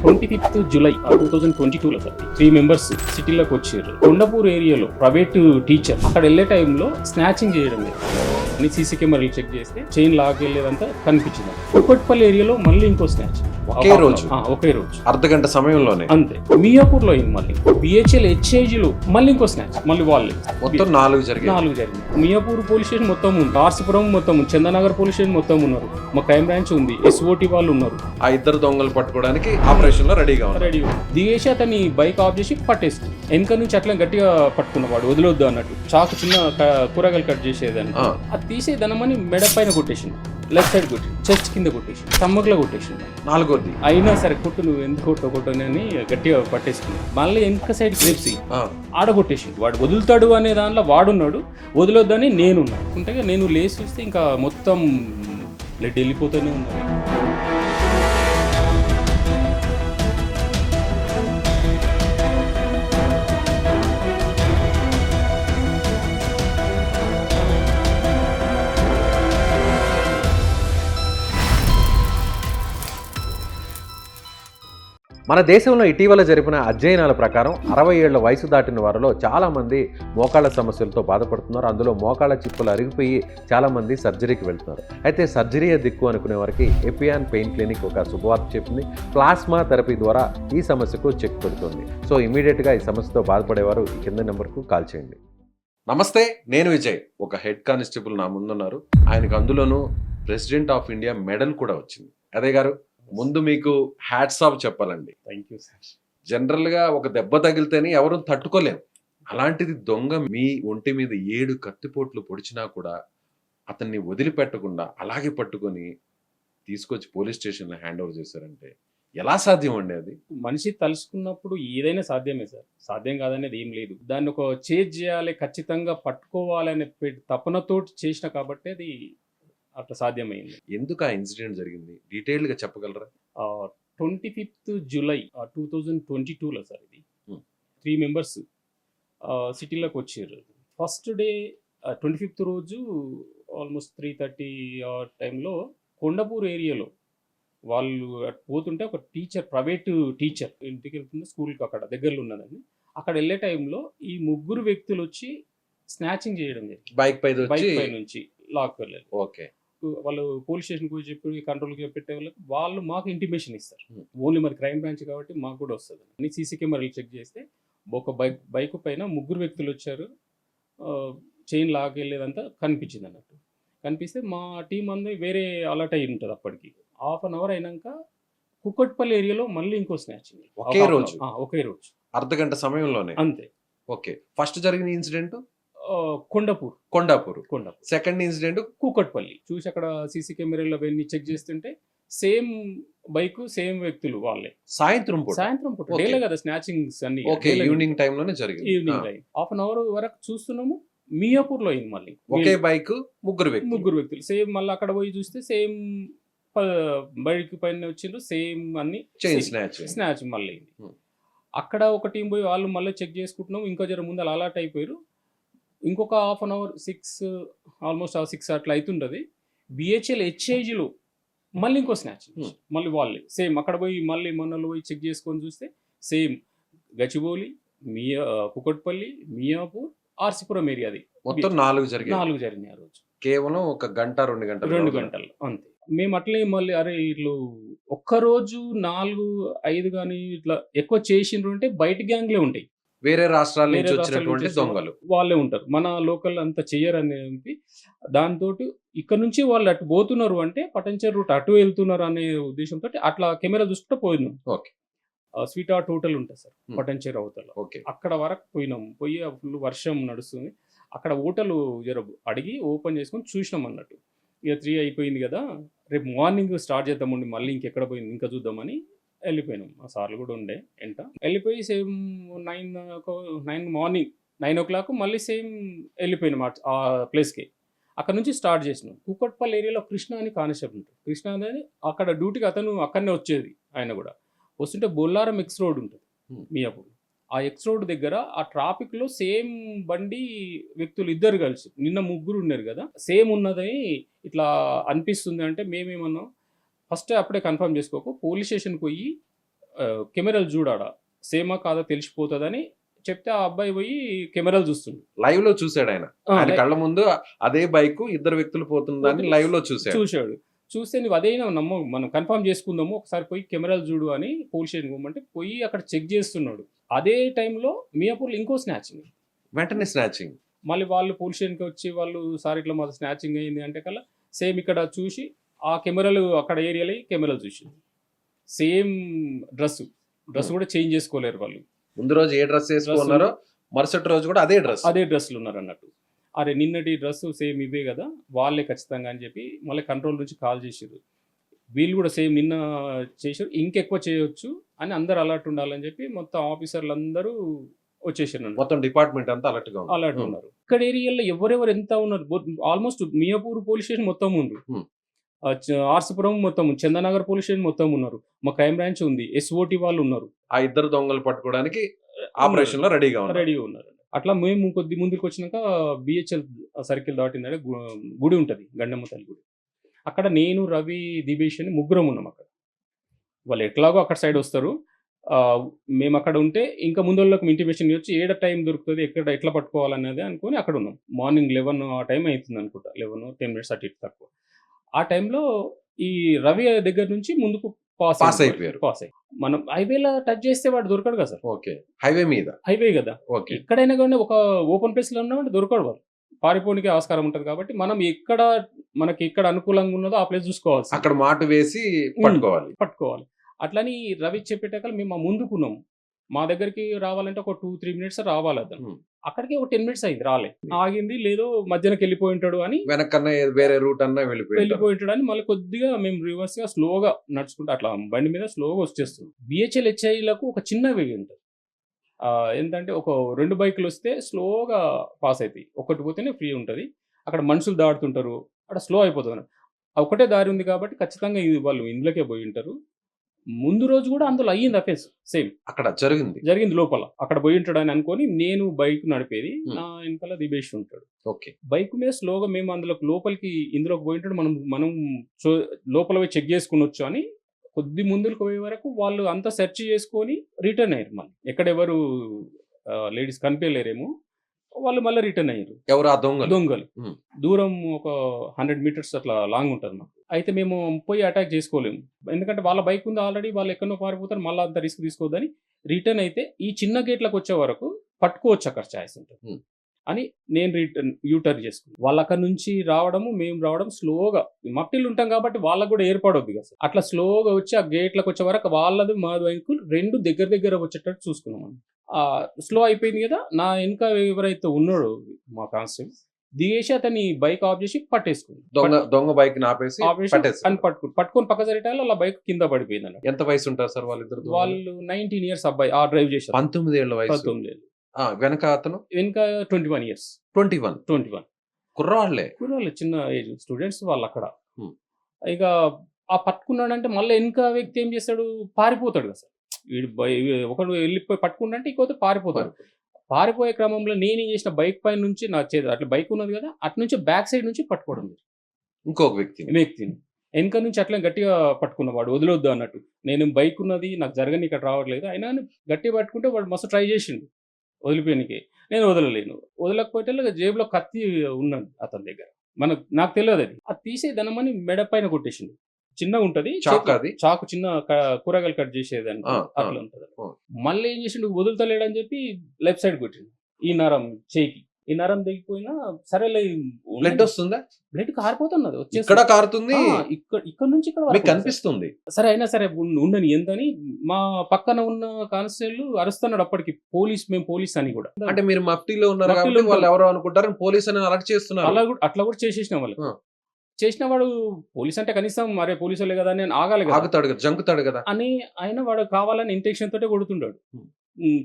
25th July 2022లో sir 3 members సిటీలోకి వచ్చారు. కొండపూర్ ఏరియాలో private teacher అక్కడ వెళ్ళే టైంలో స్నాచింగ్ చేయడం లేదు. సీసీ కెమెరాలు చెక్ చేస్తే చైన్ లాక్ వెళ్ళేదంతా కనిపించింది. కుక్కట్పల్లి ఏరియాలో మళ్ళీ ఇంకో స్నాచ్ ఒకే రోజు అర్ధగంట సమయంలోనే అంతే. మియాపూర్ లో అయింది. మళ్ళీ బిహెచ్ఎల్ హెచ్ఐజీ లో మళ్ళీ ఇంకో స్నాచ్, మళ్ళీ వాళ్ళే మొత్తం 4 జరిగింది. మియాపూర్ పోలీస్ స్టేషన్ మొత్తం ఉంది, ఆర్సిపురం మొత్తం ఉంది, చందనగర్ పోలీస్ స్టేషన్ మొత్తం ఉన్నారు, మా క్రైమ్ బ్రాంచ్ ఉంది, ఎస్ఓటి వాళ్ళు ఉన్నారు. ఆ ఇద్దరు దొంగలు పట్టుకోవడానికి ఆపరేషన్ లో రెడీ దిగేసి అతని బైక్ ఆఫ్ చేసి పట్టేసి వెనక నుంచి అట్లా గట్టిగా పట్టుకున్నవాడు, వదిలొద్దు అన్నట్టు. చాకు చిన్న కూరగాయలు కట్ చేసేదాన్ని అది తీసేదనమని మెడ పైన కొట్టేసింది, లెఫ్ట్ సైడ్ కొట్టి చెస్ట్ కింద కొట్టేసి స్టమక్లో కొట్టేసింది. 4ది అయినా సరే కొట్టు, నువ్వు ఎందుకు కొట్టని గట్టిగా పట్టేసుకుని మళ్ళీ వెనక సైడ్ గ్రిప్సి ఆడగొట్టేసింది. వాడు వదులుతాడు అనే దాంట్లో వాడున్నాడు, వదిలొద్దని నేనున్నా. అంటే నేను లేచి చూస్తే ఇంకా మొత్తం బ్లడ్ వెళ్ళిపోతూనే ఉన్నాను. మన దేశంలో ఇటీవల జరిపిన అధ్యయనాల ప్రకారం 60 ఏళ్ల వయసు దాటిన వారిలో చాలామంది మోకాళ్ళ సమస్యలతో బాధపడుతున్నారు. అందులో మోకాళ్ళ చిప్పులు అరిగిపోయి చాలామంది సర్జరీకి వెళ్తున్నారు. అయితే సర్జరీయే దిక్కు అనుకునే వారికి ఎపియాన్ పెయిన్ క్లినిక్ ఒక శుభవార్త చెప్పింది. ప్లాస్మా థెరపీ ద్వారా ఈ సమస్యకు చెక్ పెడుతుంది. సో ఇమీడియట్గా ఈ సమస్యతో బాధపడేవారు ఈ కింద నెంబర్కు కాల్ చేయండి. నమస్తే, నేను విజయ్. ఒక హెడ్ కానిస్టేబుల్ నా ముందున్నారు. ఆయనకు అందులోనూ ప్రెసిడెంట్ ఆఫ్ ఇండియా మెడల్ కూడా వచ్చింది. అదే గారు, ముందు మీకు హ్యాట్స్ ఆఫ్ చెప్పాలండి. Thank you sir. జనరల్ గా ఒక దెబ్బ తగిలితేనే ఎవరు తట్టుకోలేము. అలాంటిది దొంగ మీ ఒంటి మీద 7 కత్తిపోట్లు పొడిచినా కూడా అతన్ని వదిలిపెట్టకుండా అలాగే పట్టుకొని తీసుకొచ్చి పోలీస్ స్టేషన్లో హ్యాండ్ ఓవర్ చేశారంటే ఎలా సాధ్యం అండి అది? మనిషి తలుసుకున్నప్పుడు ఏదైనా సాధ్యమే సార్, సాధ్యం కాదనేది ఏం లేదు. దాన్ని ఒక చేజ్ చేయాలి, ఖచ్చితంగా పట్టుకోవాలనే తపనతోటి చేసిన కాబట్టి అది అట్లా సాధ్యమైంది. ఎందుకు ఆ ఇన్సిడెంట్ జరిగింది డీటెయిల్ గా చెప్పగలరా? 25th July 2022లో సార్ ఇది 3 మెంబర్స్ సిటీలోకి వచ్చారు. ఫస్ట్ డే 25th రోజు ఆల్మోస్ట్ 3:30 ఆ టైంలో కొండపూర్ ఏరియాలో వాళ్ళు పోతుంటే ఒక టీచర్, ప్రైవేట్ టీచర్ ఇంటికి వెళ్తుంది, స్కూల్కి అక్కడ దగ్గరలో ఉన్నదని. అక్కడ వెళ్ళే టైంలో ఈ 3 వ్యక్తులు వచ్చి స్నాచింగ్ చేయడం జరిగింది. బైక్ పై నుంచి లాక్ వెళ్ళాలి. ఓకే, వాళ్ళు పోలీస్ స్టేషన్కి చెప్పి కంట్రోల్కి పెట్టే వాళ్ళకి వాళ్ళు మాకు ఇంటిమేషన్ ఇస్తారు. ఓన్లీ మరి క్రైమ్ బ్రాంచ్ కాబట్టి మాకు కూడా వస్తుంది. అన్ని సీసీ కెమెరాలు చెక్ చేస్తే ఒక బైక్ పైన 3 వ్యక్తులు వచ్చారు, చైన్ లాక్ వెళ్ళేదంతా కనిపించింది అన్నట్టు. కనిపిస్తే మా టీం అందరూ వేరే అలర్ట్ అయ్యి ఉంటుంది. అప్పటికి హాఫ్ అన్ అవర్ అయినాక కుక్కట్పల్లి ఏరియాలో మళ్ళీ ఇంకో స్నాచింగ్ ఒకే రోజు అర్ధగంట సమయంలోనే అంతే. ఓకే, ఫస్ట్ జరిగిన incident Kondapur. Second incident Kukatpally. చూసి అక్కడ సీసీ కెమెరాలు అవన్నీ చెక్ చేస్తుంటే సేమ్ బైక్, సేమ్ వ్యక్తులు వాళ్ళే. సాయంత్రం పూట డేలే కదా స్నాచింగ్స్ అన్ని. ఈవినింగ్ టైం లోనే జరిగింది. ఈవినింగ్ హాఫ్ అన్ అవర్ వరకు చూస్తున్నాము. మియాపూర్ లో అయింది మళ్ళీ. ఒకే బైక్, 3 వ్యక్తులు సేమ్. మళ్ళీ అక్కడ పోయి చూస్తే సేమ్ బైక్ పైన వచ్చిండ్రు, సేమ్ అన్ని స్నాచ్ మళ్ళీ అయింది. అక్కడ ఒక టీం పోయి వాళ్ళు మళ్ళీ చెక్ చేసుకుంటున్నాం. ఇంకో జర ముందు అలా అలర్ట్ అయిపోయారు. ఇంకొక హాఫ్ అన్ అవర్ 6 అట్లా అవుతుంటుంది. బిహెచ్ఎల్ హెచ్ఐజీలో మళ్ళీ ఇంకో స్నాచ్, మళ్ళీ వాళ్ళే సేమ్. అక్కడ పోయి మళ్ళీ మొన్నలు పోయి చెక్ చేసుకొని చూస్తే సేమ్ గచ్చిబౌలి, కుకట్పల్లి, మియాపూర్, ఆర్సిపురం ఏరియాది మొత్తం 4 జరిగినాయి ఆ రోజు. కేవలం 1 గంట 2 గంటలు అంతే. మేము అట్లే మళ్ళీ అరే ఇట్లు ఒక్కరోజు 4-5 కానీ ఇట్లా ఎక్కువ చేసిండ్రు అంటే బయట గ్యాంగ్లే ఉంటాయి, వేరే రాష్ట్రాల నుంచి వచ్చినటువంటి దొంగలు వాళ్ళే ఉంటారు, మన లోకల్ అంత చెయ్యరని. దాంతో ఇక్కడ నుంచి వాళ్ళు అటు పోతున్నారు అంటే పటంచేరు రూట్ అటు వెళ్తున్నారు అనే ఉద్దేశంతో అట్లా కెమెరా చూసుకుంటే పోయినాం. స్వీట్ ఆర్ట్ హోటల్ ఉంటుంది సార్ పటంచేరు అవతల, అక్కడ వరకు పోయినాం. పోయి ఫుల్ వర్షం నడుస్తుంది. అక్కడ హోటల్ జర అడిగి ఓపెన్ చేసుకొని చూసినాం అన్నట్టు. ఇక 3 అయిపోయింది కదా, రేపు మార్నింగ్ స్టార్ట్ చేద్దామండి, మళ్ళీ ఇంకెక్కడ పోయింది ఇంకా చూద్దామని వెళ్ళిపోయినాం. ఆ సార్లు కూడా ఉండే ఎంట. వెళ్ళిపోయి సేమ్ 9 మార్నింగ్ 9 o'clock మళ్ళీ సేమ్ వెళ్ళిపోయినాం ఆ ప్లేస్కి. అక్కడ నుంచి స్టార్ట్ చేసినాం. కూకట్పల్లి ఏరియాలో కృష్ణ అని కానిస్టేబుల్ ఉంటుంది. కృష్ణ అనేది అక్కడ డ్యూటీకి అతను అక్కడనే వచ్చేది. ఆయన కూడా వస్తుంటే బొల్లారం ఎక్స్ రోడ్ ఉంటుంది మియాపూర్. ఆ ఎక్స్ రోడ్ దగ్గర ఆ ట్రాఫిక్లో సేమ్ బండి వ్యక్తులు ఇద్దరు కలిసి, నిన్న 3 ఉన్నారు కదా, సేమ్ ఉన్నదని ఇట్లా అనిపిస్తుంది. అంటే మేమేమన్నాం, ఫస్ట్ అప్పుడే కన్ఫర్మ్ చేసుకోకు, పోలీస్ స్టేషన్కి పోయి కెమెరాలు చూడాడా సేమా కాదా తెలిసిపోతుందని చెప్తే ఆ అబ్బాయి పోయి కెమెరాలు చూస్తుండు. లైవ్ లో చూసాడు ఆయన. ఆ, ఆయన కళ్ళ ముందు అదే బైక్ ఇద్దరు వ్యక్తులు పోతుందని లైవ్ లో చూసాడు. చూశాడు. చూస్తే నువ్వు అదేనా మనం కన్ఫర్మ్ చేసుకుందాము ఒకసారి పోయి కెమెరాలు చూడు అని పోలీస్ స్టేషన్ పోమంటే పోయి అక్కడ చెక్ చేస్తున్నాడు. అదే టైంలో మియాపూర్లో ఇంకో స్నాచింగ్, వెంటనే స్నాచింగ్. మళ్ళీ వాళ్ళు పోలీస్ స్టేషన్కి వచ్చి వాళ్ళు సార్ ఇట్లా మాది స్నాచింగ్ అయింది అంటే కల్లా సేమ్ ఇక్కడ చూసి ఆ కెమెరాలు అక్కడ ఏరియాలో కెమెరాలు చూసి సేమ్ డ్రెస్ కూడా చేంజ్ చేసుకోలేరు వాళ్ళు. ముందు రోజు ఏ డ్రెస్ వేసుకున్నారో మరుసటి రోజు కూడా అదే డ్రెస్లు ఉన్నారు అన్నట్టు. అరే నిన్నటి డ్రెస్ సేమ్ ఇవే కదా వాళ్ళే ఖచ్చితంగా అని చెప్పి మళ్ళీ కంట్రోల్ నుంచి కాల్ చేసారు. వీళ్ళు కూడా సేమ్ నిన్న చేసారు, ఇంకెక్కువ చేయొచ్చు అని అందరు అలర్ట్ ఉండాలని చెప్పి మొత్తం ఆఫీసర్లు అందరూ వచ్చేసారు. మొత్తం డిపార్ట్మెంట్ అంతా అలర్ట్ ఉన్నారు. ఇక్కడ ఏరియాలో ఎవరెవరు ఎంత ఉన్నారు, ఆల్మోస్ట్ మియాపూర్ పోలీస్ స్టేషన్ మొత్తం ఉంది, ఆర్సపురం మొత్తం, చందనగర్ పోలీస్ స్టేషన్ మొత్తం ఉన్నారు, మా క్రైమ్ బ్రాంచ్ ఉంది, SOT వాళ్ళు ఉన్నారు. ఆ ఇద్దరు దొంగలు పట్టుకోవడానికి ఆపరేషన్ లో రెడీగా ఉన్నారు. అట్లా మేము కొద్ది ముందుకు వచ్చినాక BHL సర్కిల్ దాటిందంటే గుడి ఉంటుంది, గండమ్మ తల్లి గుడి. అక్కడ నేను, రవి, దివేష్ అని ముగ్గురం ఉన్నాం అక్కడ. వాళ్ళు ఎట్లాగో అక్కడ సైడ్ వస్తారు, మేము అక్కడ ఉంటే ఇంకా ముందోళ్ళకి ఇంటిమేషన్ వచ్చి ఏడ టైం దొరుకుతుంది ఎట్లా పట్టుకోవాలనేది అనుకుని అక్కడ ఉన్నాం. మార్నింగ్ 11 ఆ టైం అవుతుంది అనుకుంటా, 11-10 minutes అటు ఇటు తక్కువ. ఆ టైంలో ఈ రవి దగ్గర నుంచి ముందుకు పాస్ అయిపోయారు. మనం హైవేలో టచ్ చేస్తే వాడు దొరకడు కదా సార్. ఓకే, హైవే కదా. ఓకే, ఎక్కడైనా కానీ ఒక ఓపెన్ ప్లేస్ లో ఉన్నామంటే దొరకడు వాడు, పారిపోనికి ఆస్కారం ఉంటుంది. కాబట్టి మనం మనకి ఎక్కడ అనుకూలంగా ఉన్నదో ఆ ప్లేస్ చూసుకోవాలి, అక్కడ మాట వేసి పట్టుకోవాలి. అట్లని రవి చెప్పేటాక మేము ముందుకున్నాం. మా దగ్గరికి రావాలంటే ఒక 2-3 minutes రావాలి అతను. అక్కడికి ఒక 10 minutes అయింది, రాలే. ఆగింది, లేదో మధ్యాహ్నకి వెళ్ళిపోయి ఉంటాడు అని, వెనకన్నా వేరే రూట్ అన్నా వెళ్ళిపోయి ఉంటాడు అని మళ్ళీ కొద్దిగా మేము రివర్స్ గా స్లోగా నడుచుకుంటూ అట్లా బండి మీద స్లోగా వచ్చేస్తాం. BHL HIలకు ఒక చిన్న వే ఉంటుంది, ఏంటంటే ఒక 2 బైకులు వస్తే స్లోగా పాస్ అవుతాయి, ఒకటి పోతేనే ఫ్రీ ఉంటుంది. అక్కడ మనుషులు దాడుతుంటారు, అక్కడ స్లో అయిపోతుంది. ఒకటే దారి ఉంది కాబట్టి ఖచ్చితంగా వాళ్ళు ఇందులోకే పోయి ఉంటారు. ముందు రోజు కూడా అందులో అయ్యింది అఫెన్స్, సేమ్ అక్కడ జరిగింది లోపల. అక్కడ పోయి ఉంటాడు అని అనుకొని నేను బైక్ నడిపేది, నా వెనకాల దివేష్ ఉంటాడు. ఓకే, బైక్ మీద స్లోగా మేము ఇందులోకి పోయి ఉంటాడు. మనం లోపల పోయి చెక్ చేసుకునొచ్చు అని కొద్ది ముందుకు పోయే వరకు వాళ్ళు అంతా సెర్చ్ చేసుకొని రిటర్న్ అయ్యారు. మళ్ళీ ఎక్కడెవరు లేడీస్ కనిపించలేరేమో, వాళ్ళు మళ్ళీ రిటర్న్ అయ్యారు. ఎవరు ఆ దొంగలు? దూరం ఒక 100 meters అట్లా లాంగ్ ఉంటుంది మాకు. అయితే మేము పోయి అటాక్ చేసుకోలేము, ఎందుకంటే వాళ్ళ బైక్ ఉంది ఆల్రెడీ, వాళ్ళు ఎక్కడో పారిపోతారు, మళ్ళీ అంత రిస్క్ తీసుకోవద్దని రిటర్న్ అయితే ఈ చిన్న గేట్లకు వచ్చే వరకు పట్టుకోవచ్చు, అక్కడ ఛాయిస్ ఉంటుంది అని నేను యూటర్న్ చేసుకున్నాను. వాళ్ళు అక్కడ నుంచి మేము రావడం స్లోగా, మట్టిలు ఉంటాం కాబట్టి వాళ్ళకు కూడా ఏర్పడొద్దు కదా. అట్లా స్లోగా వచ్చి ఆ గేట్లకు వచ్చే వరకు వాళ్ళది మా బైకులు 2 దగ్గర వచ్చేటట్టు చూసుకున్నాం. స్లో అయిపోయింది కదా, నా వెనక ఎవరైతే ఉన్నాడో మా కానిస్టేబుల్ దిగేసి అతని బైక్ ఆఫ్ చేసి పట్టేసుకుంది. దొంగ బైక్ పట్టుకొని పక్క జరిగేటాలో అలా బైక్ కింద పడిపోయింది అన్న. ఎంత వయసు ఉంటారు సార్ వాళ్ళిద్దరు? వాళ్ళు 19 years అబ్బాయి డ్రైవ్ చేశారు. 19 ఏళ్ల వయసు. 19 ఏళ్ళు. వెనక 21 years. 21 కుర్రాళ్ళే, చిన్న ఏజ్ స్టూడెంట్స్ వాళ్ళు అక్కడ. ఇక ఆ పట్టుకున్నాడంటే మళ్ళీ వెనక వ్యక్తి ఏం చేస్తాడు, పారిపోతాడు కదా సార్. వీడు ఒకడు వెళ్ళిపోయి పట్టుకుంటే ఇంకోటి పారిపోతాడు. పారిపోయే క్రమంలో నేనేం చేసిన, బైక్ పైన నుంచి నా చేతి అట్లా బైక్ ఉన్నది కదా, అటు నుంచి బ్యాక్ సైడ్ నుంచి పట్టుకోవడం, ఇంకొక వ్యక్తిని వెనక నుంచి అట్లా గట్టిగా పట్టుకున్నవాడు, వదిలొద్దు అన్నట్టు. నేను బైక్ ఉన్నది, నాకు జరగని ఇక్కడ రావట్లేదు, అయినా గట్టిగా పట్టుకుంటే వాడు మస్తు ట్రై చేసిండు వదిలిపోయానికి. నేను వదలలేను. వదలకపోతే జేబులో కత్తి ఉన్నాడు అతని దగ్గర, నాకు తెలియదు అది తీసే ధనమని మెడ పైన కొట్టేసిండు. చిన్నగా ఉంటది చాకు, చిన్న కూరగాయలు కట్ చేసేదాన్ని అట్లా ఉంటది. మళ్ళీ ఏం చేసిండు, వదులుతలేడని చెప్పి లెఫ్ట్ సైడ్ కొట్టిండు ఈ నరం చేయికి. ఈ నరం దిగిపోయినా సరేలే, బ్లడ్ వస్తుందా? బ్లడ్ కారిపోతున్నది, కారుతుంది ఇక్కడ నుంచి ఇక్కడ కనిపిస్తుంది. సరే అయినా సరే ఉండని ఎంతని మా పక్కన ఉన్న కానిస్టేబుల్ అరుస్తున్నాడు అప్పటికి, మేము పోలీస్ అని కూడా. అంటే మీరు మఫ్టీలో ఉన్నారు కాబట్టి వాళ్ళు ఎవరో అనుకుంటారు పోలీస్ అని అలర్ట్ చేస్తున్నారు. అట్లా కూడా చేసేసిన వాళ్ళు. చేసిన వాడు పోలీస్ అంటే కనీసం మరే పోలీసు వాళ్ళే కదా అని ఆగాలి కదా, జంకుతాడు కదా అని ఆయన వాడు కావాలని ఇంటెన్షన్ తోటే కొడుతుంటాడు.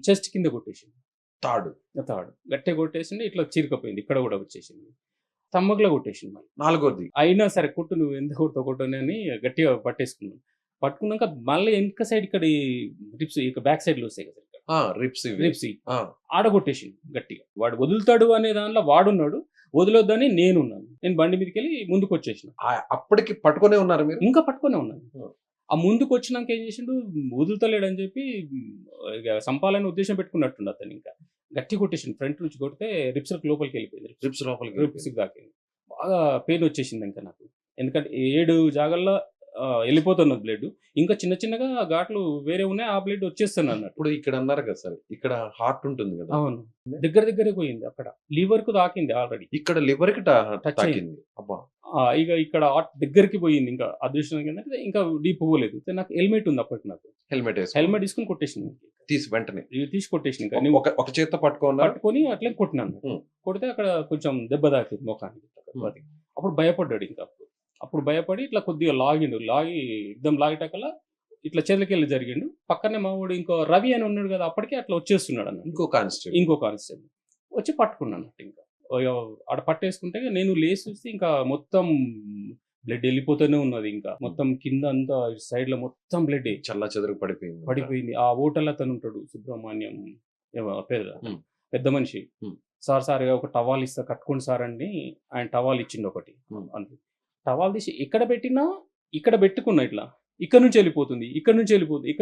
చెస్ట్ కింద కొట్టేసి తాడు గట్టిగా కొట్టేసింది, ఇట్లా చీరకపోయింది, ఇక్కడ కూడా వచ్చేసింది, తమ్మకులో కొట్టేసింది. మళ్ళీ 4వది అయినా సరే కొట్టు, నువ్వు ఎంత కొట్టని అని గట్టిగా పట్టేసుకున్నాను. పట్టుకున్నాక మళ్ళీ వెనక సైడ్ ఇక్కడ రిప్స్, ఇక బ్యాక్ సైడ్ లో వస్తాయి కదా రిప్స్, ఆడగొట్టేసింది గట్టిగా. వాడు వదులుతాడు అనే దానిలో వాడున్నాడు, వదిలొద్దని నేను బండి మీదకి వెళ్ళి ముందుకు వచ్చేసిన. అప్పటికి పట్టుకునే ఉన్నారు మీరు? ఇంకా పట్టుకునే ఉన్నాను. ఆ ముందుకు వచ్చినాక ఏం చేసిండు, వదులుతలేడని చెప్పి ఇక సంపాలని ఉద్దేశం పెట్టుకున్నట్టుండు అతను. ఇంకా గట్టి కొట్టేసిండు, ఫ్రంట్ నుంచి కొడితే రిప్స్ లోపలికి వెళ్ళిపోయింది. ట్రిప్స్ లోపలికి రిప్స్ దాకింది. బాగా పెయిన్ వచ్చేసింది ఇంకా నాకు. ఎందుకంటే 7 జాగాల్లో వెళ్ళిపోతున్నది బ్లడ్. ఇంకా చిన్న చిన్నగా ఘాట్లు వేరే ఉన్నాయి, ఆ బ్లడ్ వచ్చేస్తుంది అన్నట్టు. ఇప్పుడు ఇక్కడ అన్నారు కదా సార్, ఇక్కడ హార్ట్ ఉంటుంది కదా, అవును, దగ్గరే పోయింది. అక్కడ లివర్ కు తాకింది ఆల్రెడీ, ఇక్కడ లివర్ కి టచ్ తాకింది. అబ్బా, ఇక ఇక్కడ దగ్గరికి పోయింది. ఇంకా అదృష్టం ఏంటంటే ఇంకా డీప్ పోలేదు. అయితే నాకు హెల్మెట్ ఉంది అప్పటికి. నాకు హెల్మెట్ హెల్మెట్ తీసుకుని కొట్టేసింది, తీసి వెంటనే తీసి కొట్టేసింది. ఇంకా ఒక చేత పట్టుకున్నారు, పట్టుకొని అట్లే కొట్టినాను. కొడితే అక్కడ కొంచెం దెబ్బ తాకింది ముఖానికి. అప్పుడు భయపడ్డాడు. ఇంకా అప్పుడు భయపడి ఇట్లా కొద్దిగా లాగిండు. ఎగ్దం లాగేటకల్లా ఇట్లా చెర్లకెళ్ళి జరిగిండు. పక్కనే మా వాడు ఇంకో రవి అని ఉన్నాడు కదా, అప్పటికే అట్లా వచ్చేస్తున్నాడు అన్న. ఇంకో కానిస్టేబుల్ వచ్చి పట్టుకున్నాను. ఇంకా ఆడ పట్టేసుకుంటే నేను లేచి చూస్తే ఇంకా మొత్తం బ్లడ్ వెళ్ళిపోతూనే ఉన్నది. ఇంకా మొత్తం కింద అంతా సైడ్ లో మొత్తం బ్లడ్ చల్ల చెదురు పడిపోయింది. ఆ హోటల్ అతను ఉంటాడు, సుబ్రహ్మణ్యం పెద్ద మనిషి. సార్ ఒక టవాల్ ఇస్తా కట్టుకోండి సార్ అని ఆయన టవాల్ ఇచ్చిండు ఒకటి. అంతే, టవాల్ తీసి ఎక్కడ పెట్టినా ఇక్కడ పెట్టుకున్నా, ఇట్లా ఇక్కడ నుంచి వెళ్ళిపోతుంది, ఇక్కడ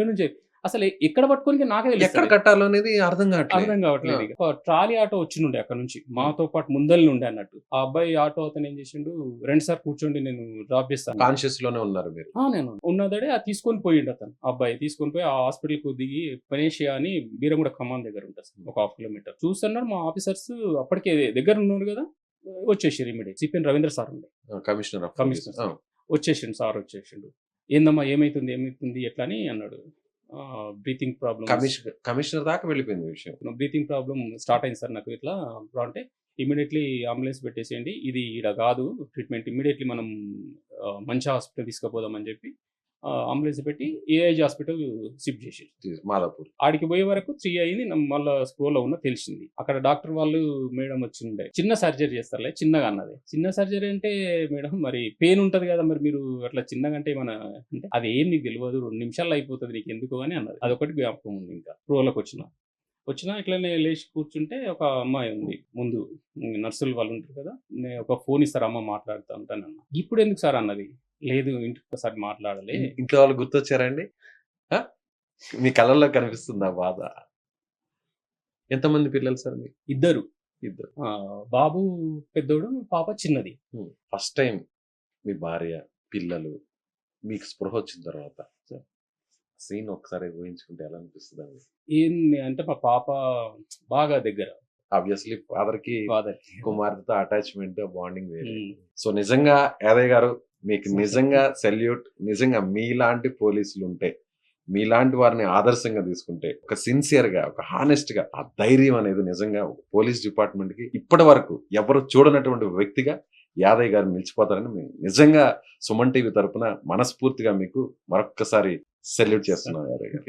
నుంచి అసలు ఎక్కడ పట్టుకొని నాకే తెలియదు, ఎక్కడ కట్టాలో అనేది అర్థం కావట్లేదు. ఒక ట్రాలీ ఆటో వచ్చిండే అక్కడ నుంచి, మాతో పాటు ముందల్ని ఉండే అన్నట్టు. ఆ అబ్బాయి ఆటో అతను ఏం చేసిండు, 2 సార్ కూర్చోండి నేను డ్రాప్ చేస్తాను. కాన్షియస్ లోనే ఉన్నారు మీరు? నేను ఉన్నదడే అది తీసుకొని పోయిండు అతను. ఆ అబ్బాయి తీసుకొని పోయి ఆ హాస్పిటల్ కు దిగి పనేషియా అని బీరంగూడ ఖమ్మం దగ్గర ఉంటుంది, ఒక 1/2 కిలోమీటర్. చూస్తున్నారు మా ఆఫీసర్స్ అప్పటికే దగ్గర ఉన్నారు కదా, వచ్చేసారు ఇమీడియట్. సిపిఎన్ రవీంద్ర సార్ ఉండే, కమిషనర్ వచ్చేసిండు. సార్ వచ్చేసిండు, ఏందమ్మా ఏమైతుంది ఎట్లా అని అన్నాడు. బ్రీతింగ్ ప్రాబ్లమ్, కమిషనర్ దాకా వెళ్ళిపోయింది విషయం. బ్రీతింగ్ ప్రాబ్లమ్ స్టార్ట్ అయింది సార్ నాకు ఇట్లా అంటే ఇమీడియట్లీ అంబులెన్స్ పెట్టేసేయండి, ఇది ఇక్కడ కాదు ట్రీట్మెంట్, ఇమీడియట్లీ మనం మంచి హాస్పిటల్ తీసుకుపోదామని చెప్పి అంబులెన్స్ పెట్టి ఏఐజీ హాస్పిటల్ షిఫ్ట్ చేసి మాదాపూర్. ఆడికి పోయే వరకు 3 అయింది. మళ్ళీ స్కూల్లో ఉన్న తెలిసింది. అక్కడ డాక్టర్ వాళ్ళు మేడం వచ్చిండే, చిన్న సర్జరీ చేస్తారులే, చిన్నగా అన్నది. చిన్న సర్జరీ అంటే మేడం మరి పెయిన్ ఉంటది కదా, మరి మీరు అట్లా చిన్నగా అంటే మన అంటే అది ఏం నీకు తెలియదు, 2 నిమిషాల్లో అయిపోతుంది నీకు ఎందుకు అని అన్నది. అదొకటి జ్ఞాపకం ఉంది. ఇంకా స్కూల్లోకి వచ్చినా ఇట్లనే లేచి కూర్చుంటే ఒక అమ్మాయి ఉంది ముందు, నర్సులు వాళ్ళు ఉంటారు కదా, నేను ఒక ఫోన్ ఇస్తారు అమ్మ మాట్లాడుతూ ఉంటానన్న. ఇప్పుడు ఎందుకు సార్ అన్నది, లేదు ఇంటికి ఒకసారి మాట్లాడాలి. ఇంట్లో వాళ్ళు గుర్తొచ్చారండి? మీ కళ్ళల్లో కనిపిస్తుందా బాధ? ఎంతమంది పిల్లలు సార్ మీకు? ఇద్దరు. బాబు పెద్దోడు, పాప చిన్నది. ఫస్ట్ టైం మీ భార్య, పిల్లలు మీకు స్పృహ వచ్చిన తర్వాత సీన్ ఒకసారి ఊహించుకుంటే ఎలా అనిపిస్తుంది? ఏంది అంటే మా పాప బాగా దగ్గర, ఆబ్వియస్లీ ఫాదర్ కి కుమార్తెతో అటాచ్మెంట్, బాండింగ్ వేరే. సో నిజంగా యాదయ్య గారు మీకు నిజంగా సెల్యూట్. నిజంగా మీలాంటి పోలీసులు ఉంటే, మీలాంటి వారిని ఆదర్శంగా తీసుకుంటే, ఒక సిన్సియర్ గా, ఒక హానెస్ట్ గా, ఆ ధైర్యం అనేది నిజంగా పోలీస్ డిపార్ట్మెంట్ కి ఇప్పటి వరకు ఎవరు చూడనటువంటి వ్యక్తిగా యాదయ్య గారు నిలిచిపోతారని మేము నిజంగా సుమన్ టీవీ తరపున మనస్ఫూర్తిగా మీకు మరొక్కసారి సెల్యూట్ చేస్తున్నాం యాదయ్య గారు.